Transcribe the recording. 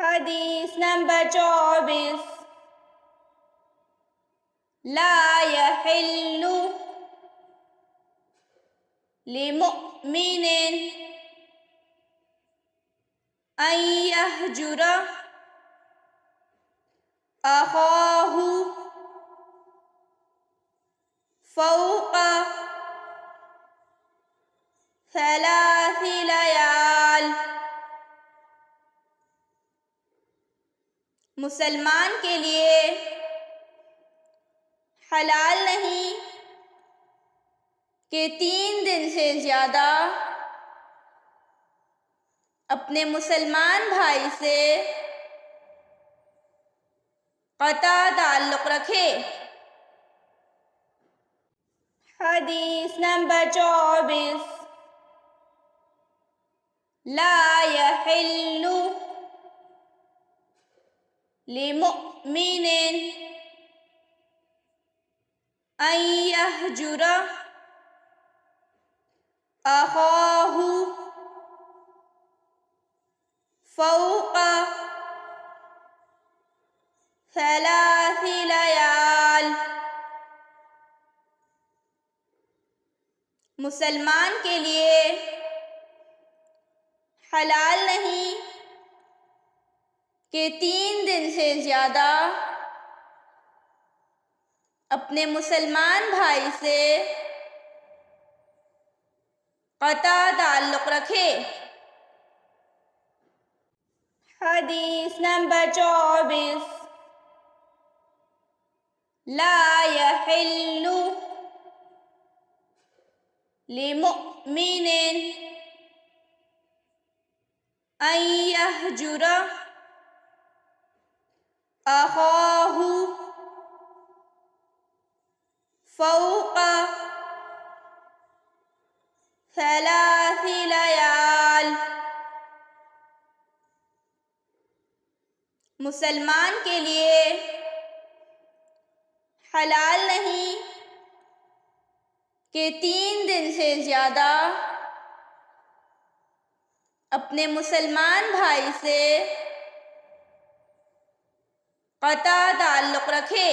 حدیث نمبر 24 لا يحل لمؤمن أن يهجر أخاه فوق 3 ليال۔ مسلمان کے لیے حلال نہیں کہ 3 دن سے زیادہ اپنے مسلمان بھائی سے قطع تعلق رکھے۔ حدیث نمبر 24 لا يحل لمؤمن أن يهجر أخاه فوق 3 ليال۔ مسلمان کے لیے حلال نہیں کہ 3 دن سے زیادہ اپنے مسلمان بھائی سے قطع تعلق رکھے۔ حدیث نمبر 24 لا يحل لمؤمن أن يهجر أخاه فوق 3 ليال۔ مسلمان کے لیے حلال نہیں کہ 3 دن سے زیادہ اپنے مسلمان بھائی سے قطع تعلق رکھے۔